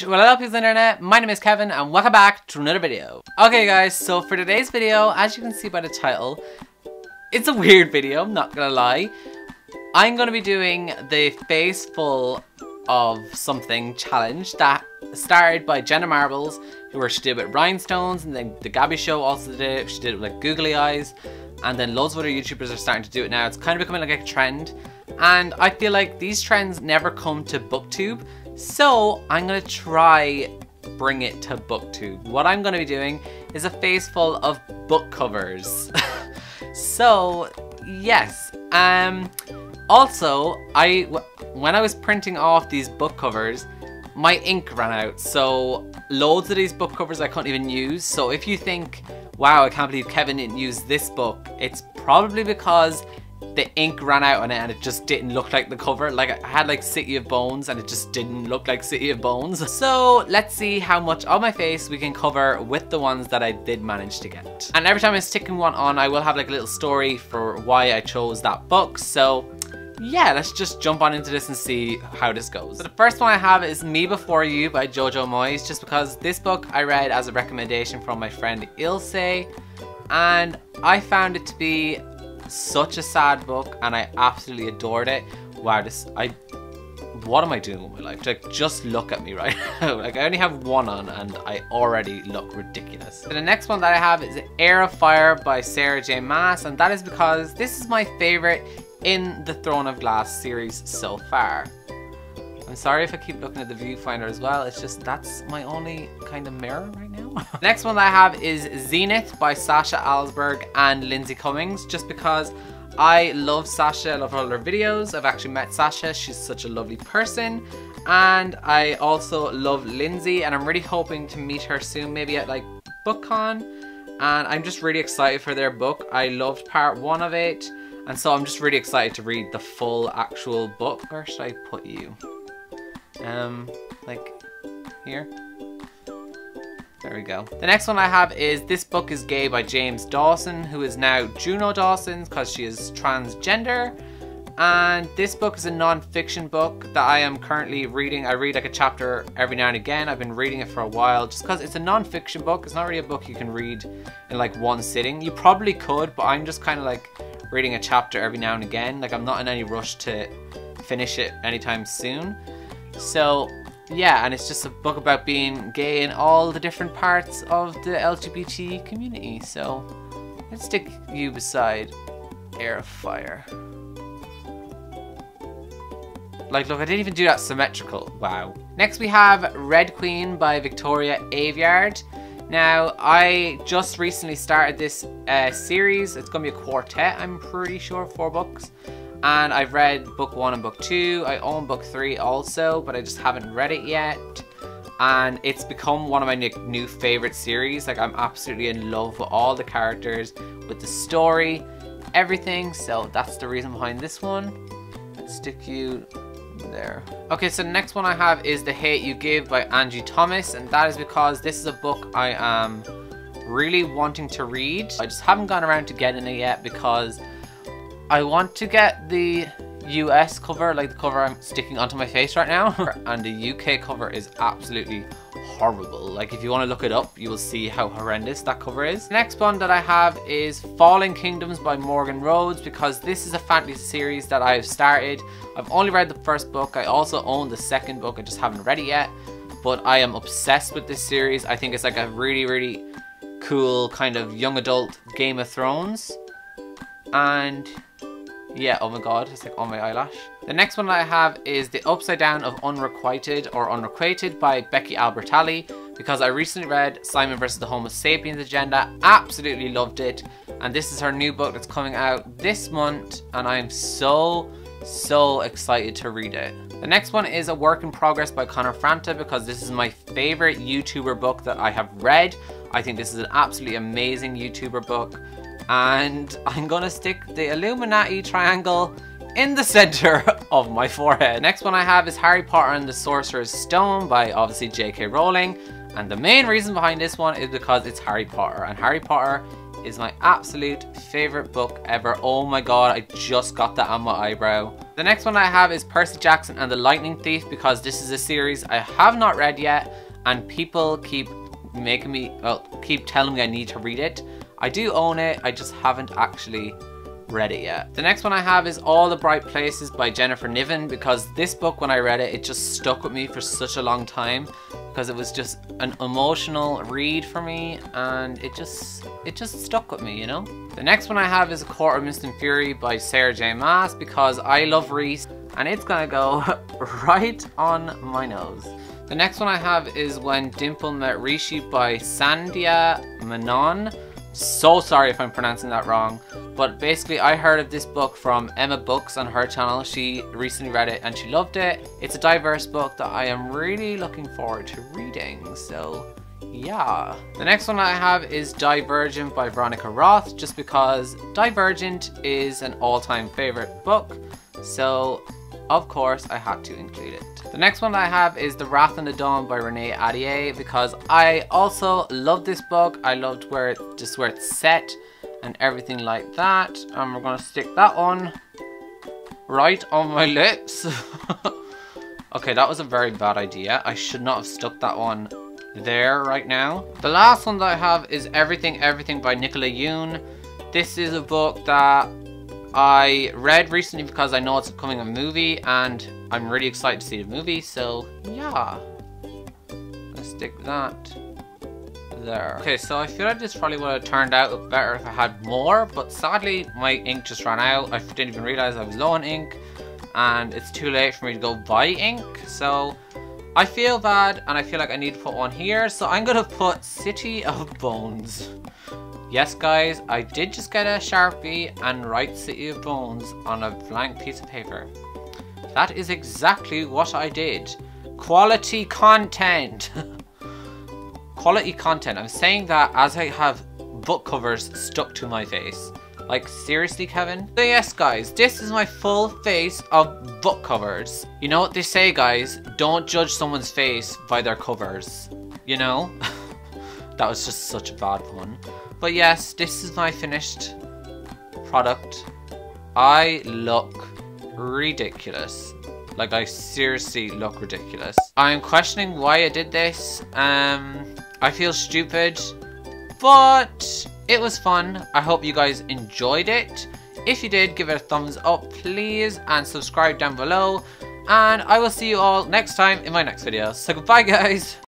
What up, people internet? My name is Kevin and welcome back to another video. Okay guys, so for today's video, as you can see by the title, it's a weird video, I'm not gonna lie. I'm gonna be doing the face full of something challenge that started by Jenna Marbles, who she did with rhinestones, and then the Gabby show also did it. She did it with like googly eyes, and then loads of other YouTubers are starting to do it now. It's kind of becoming like a trend, and I feel like these trends never come to BookTube. So I'm gonna try bring it to BookTube. What I'm gonna be doing is a face full of book covers. So yes, also when I was printing off these book covers, my ink ran out. So loads of these book covers I couldn't even use. So if you think, wow, I can't believe Kevin didn't use this book, it's probably because the ink ran out on it and it just didn't look like the cover. Like I had like City of Bones and it just didn't look like City of Bones. So let's see how much of my face we can cover with the ones that I did manage to get. And every time I'm sticking one on, I will have like a little story for why I chose that book. So yeah, let's just jump on into this and see how this goes. So the first one I have is Me Before You by Jojo Moyes, just because this book I read as a recommendation from my friend Ilse, and I found it to be such a sad book and I absolutely adored it. Wow, what am I doing with my life? Like, just look at me right now. Like, I only have one on and I already look ridiculous. So the next one that I have is Heir of Fire by Sarah J Maas, and that is because this is my favorite in the Throne of Glass series so far. I'm sorry if I keep looking at the viewfinder as well, it's just that's my only kind of mirror right now. Next one that I have is Zenith by Sasha Alsberg and Lindsay Cummings, just because I love Sasha, I love all her videos. I've actually met Sasha, she's such a lovely person, and I also love Lindsay, and I'm really hoping to meet her soon, maybe at like BookCon, and I'm just really excited for their book. I loved part 1 of it, and so I'm just really excited to read the full actual book. Where should I put you? Like here. There we go. The next one I have is This Book Is Gay by James Dawson, who is now Juno Dawson because she is transgender. And this book is a non-fiction book that I am currently reading. I read like a chapter every now and again. I've been reading it for a while just because it's a non-fiction book. It's not really a book you can read in like one sitting. You probably could, but I'm just kind of like reading a chapter every now and again. Like, I'm not in any rush to finish it anytime soon. So yeah, and it's just a book about being gay in all the different parts of the LGBT community. So let's stick you beside Heir of Fire. Like, look, I didn't even do that symmetrical. Wow. Next we have Red Queen by Victoria Aveyard. Now, I just recently started this series. It's going to be a quartet, I'm pretty sure, 4 books. And I've read book 1 and book 2. I own book 3 also, but I just haven't read it yet. And it's become one of my new favorite series. Like, I'm absolutely in love with all the characters, with the story, everything. So that's the reason behind this one. Let's stick you there. Okay, so the next one I have is The Hate You Give by Angie Thomas, and that is because this is a book I am really wanting to read. I just haven't gone around to getting it yet because I want to get the US cover, like the cover I'm sticking onto my face right now, and the UK cover is absolutely horrible. Like, if you want to look it up, you will see how horrendous that cover is. The next one that I have is Falling Kingdoms by Morgan Rhodes, because this is a fantasy series that I've started. I've only read the first book. I also own the second book. I just haven't read it yet, but I am obsessed with this series. I think it's like a really, really cool kind of young adult Game of Thrones. And yeah, oh my god, it's like on my eyelash. The next one I have is The Upside Down of Unrequited or Unrequited by Becky Albertalli, because I recently read Simon vs. the Homo Sapiens Agenda, absolutely loved it, and this is her new book that's coming out this month, and I am so excited to read it. The next one is A Work in Progress by Connor Franta, because this is my favorite YouTuber book that I have read. I think this is an absolutely amazing YouTuber book. And I'm gonna stick the Illuminati triangle in the center of my forehead. The next one I have is Harry Potter and the Sorcerer's Stone by obviously J.K. Rowling. And the main reason behind this one is because it's Harry Potter. And Harry Potter is my absolute favorite book ever. Oh my god, I just got that on my eyebrow. The next one I have is Percy Jackson and the Lightning Thief, because this is a series I have not read yet and people keep making me, well, keep telling me I need to read it. I do own it, I just haven't actually read it yet. The next one I have is All the Bright Places by Jennifer Niven, because this book, when I read it, it just stuck with me for such a long time, because it was just an emotional read for me and it just stuck with me, you know. The next one I have is A Court of Mist and Fury by Sarah J Maas, because I love Reese and it's gonna go right on my nose. The next one I have is When Dimple Met Rishi by Sandhya Menon. So sorry if I'm pronouncing that wrong, but basically I heard of this book from Emma Books on her channel. She recently read it and she loved it. It's a diverse book that I am really looking forward to reading, so yeah. The next one I have is Divergent by Veronica Roth, just because Divergent is an all-time favorite book, so of course I had to include it. The next one I have is The Wrath and the Dawn by Renee Ahdieh, because I also love this book. I loved where it's set and everything like that. And we're gonna stick that one right on my lips. Okay, that was a very bad idea. I should not have stuck that one there right now. The last one that I have is Everything Everything by Nicola Yoon. This is a book that I read recently because I know it's coming a movie and I'm really excited to see the movie, so yeah. Let's stick that there. Okay, so I feel like this probably would have turned out better if I had more, but sadly my ink just ran out. I didn't even realize I was low on ink and it's too late for me to go buy ink, so I feel bad and I feel like I need to put one here, so I'm gonna put City of Bones. Yes guys, I did just get a Sharpie and write City of Bones on a blank piece of paper. That is exactly what I did. Quality content. Quality content. I'm saying that as I have book covers stuck to my face. Like, seriously, Kevin? So yes guys, this is my full face of book covers. You know what they say, guys? Don't judge someone's face by their covers. You know? That was just such a bad one. But yes, this is my finished product. I look ridiculous. Like, I seriously look ridiculous. I'm questioning why I did this. I feel stupid, but it was fun. I hope you guys enjoyed it. If you did, give it a thumbs up, please, and subscribe down below. And I will see you all next time in my next video. So goodbye, guys.